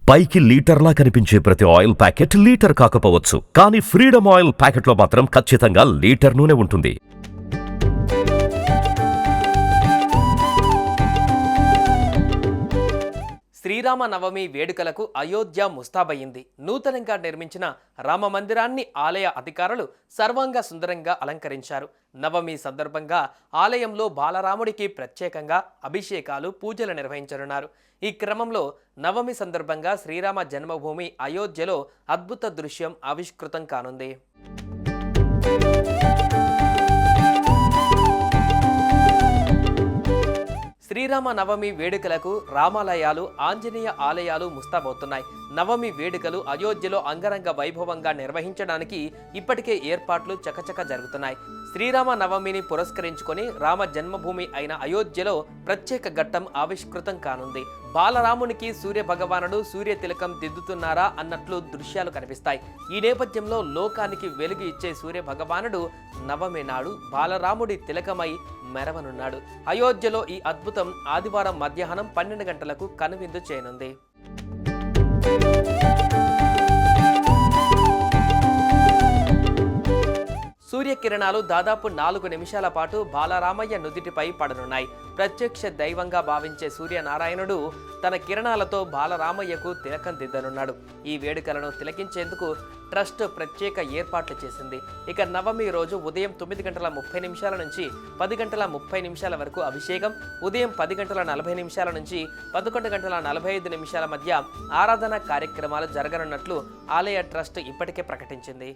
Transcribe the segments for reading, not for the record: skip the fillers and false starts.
పైకి లీటర్లా కనిపించే ప్రతి ఆయిల్ ప్యాకెట్ లీటర్ కాకపోవచ్చు, కానీ ఫ్రీడమ్ ఆయిల్ ప్యాకెట్లో మాత్రం ఖచ్చితంగా లీటర్ నూనె ఉంటుంది. శ్రీరామ నవమి వేడుకలకు అయోధ్య ముస్తాబయ్యింది. నూతనంగా నిర్మించిన రామ మందిరాన్ని ఆలయ అధికారులు సర్వాంగ సుందరంగా అలంకరించారు. నవమి సందర్భంగా ఆలయంలో బాలరాముడికి ప్రత్యేకంగా అభిషేకాలు, పూజలు నిర్వహించనున్నారు. ఈ క్రమంలో నవమి సందర్భంగా శ్రీరామ జన్మభూమి అయోధ్యలో అద్భుత దృశ్యం ఆవిష్కృతం కానుంది. శ్రీరామ నవమి వేడుకలకు రామాలయాలు, ఆంజనేయ ఆలయాలు ముస్తాబవుతున్నాయి. నవమి వేడుకలు అయోధ్యలో అంగరంగ వైభవంగా నిర్వహించడానికి ఇప్పటికే ఏర్పాట్లు చకచక జరుగుతున్నాయి. శ్రీరామ నవమిని పురస్కరించుకొని రామ జన్మభూమి అయిన అయోధ్యలో ప్రత్యేక ఘట్టం ఆవిష్కృతం కానుంది. బాలరామునికి సూర్య భగవానుడు సూర్య తిలకం దిద్దుతున్నారా అన్నట్లు దృశ్యాలు కనిపిస్తాయి. ఈ నేపథ్యంలో లోకానికి వెలుగు ఇచ్చే సూర్య భగవానుడు నవమి నాడు బాలరాముడి తిలకమై మెరవనున్నాడు. అయోధ్యలో ఈ అద్భుతం ఆదివారం మధ్యాహ్నం 12 గంటలకు కనువిందు చేయనుంది. సూర్యకిరణాలు దాదాపు 4 నిమిషాల పాటు బాలరామయ్య నుదిటిపై పడనున్నాయి. ప్రత్యక్ష దైవంగా భావించే సూర్యనారాయణుడు తన కిరణాలతో బాలరామయ్యకు తిలకం దిద్దనున్నాడు. ఈ వేడుకలను తిలకించేందుకు ట్రస్ట్ ప్రత్యేక ఏర్పాట్లు చేసింది. ఇక నవమి రోజు ఉదయం 9:30 నుంచి 10:30 వరకు అభిషేకం, ఉదయం 10:40 నుంచి 11:45 మధ్య ఆరాధన కార్యక్రమాలు జరగనున్నట్లు ఆలయ ట్రస్ట్ ఇప్పటికే ప్రకటించింది.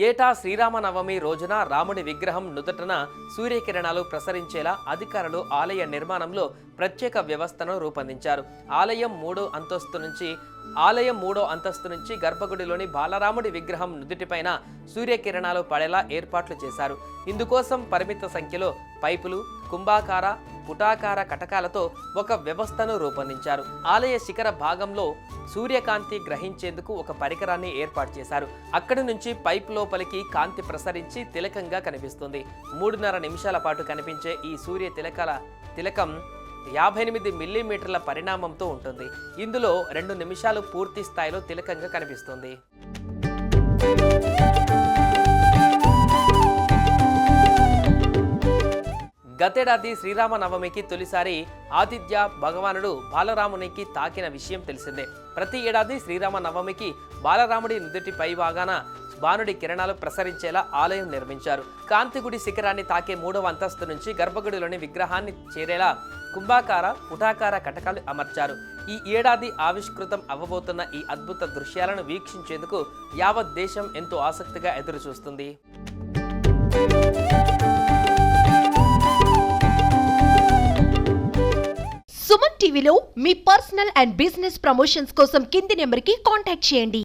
ఏటా శ్రీరామనవమి రోజున రాముడి విగ్రహం నుదుటన సూర్యకిరణాలు ప్రసరించేలా అధికారులు ఆలయ నిర్మాణంలో ప్రత్యేక వ్యవస్థను రూపొందించారు. ఆలయం మూడో అంతస్తు నుంచి గర్భగుడిలోని బాలరాముడి విగ్రహం నుదుటిపైన సూర్యకిరణాలు పడేలా ఏర్పాట్లు చేశారు. ఇందుకోసం పరిమిత సంఖ్యలో పైపులు, కుంభాకార, పుటాకార కటకాలతో ఒక వ్యవస్థను రూపొందించారు. ఆలయ శిఖర భాగంలో సూర్యకాంతి గ్రహించేందుకు ఒక పరికరాన్ని ఏర్పాటు చేశారు. అక్కడి నుంచి పైప్ లోపలికి కాంతి ప్రసరించి తిలకంగా కనిపిస్తుంది. 3.5 నిమిషాల పాటు కనిపించే ఈ సూర్య తిలకం 58 మిల్లీమీటర్ల పరిణామంతో ఉంటుంది. ఇందులో 2 నిమిషాలు పూర్తి స్థాయిలో తిలకంగా కనిపిస్తుంది. గతేడాది శ్రీరామనవమికి తొలిసారి ఆదిత్య భగవానుడు బాలరామునికి తాకిన విషయం తెలిసిందే. ప్రతి ఏడాది శ్రీరామనవమికి బాలరాముడి నుదుటి పై భాగాన బాణుడి కిరణాలు ప్రసరించేలా ఆలయం నిర్మించారు. కాంతిగుడి శిఖరాన్ని తాకే 3వ అంతస్తు నుంచి గర్భగుడిలోని విగ్రహాన్ని చేరేలా కుంభాకార, పుటాకార కటకాలు అమర్చారు. ఈ ఏడాది ఆవిష్కృతం అవ్వబోతున్న ఈ అద్భుత దృశ్యాలను వీక్షించేందుకు యావత్ దేశం ఎంతో ఆసక్తిగా ఎదురుచూస్తుంది. సుమన్ టీవీలో మీ పర్సనల్ అండ్ బిజినెస్ ప్రమోషన్స్ కోసం కింది నెంబర్కి కాంటాక్ట్ చేయండి.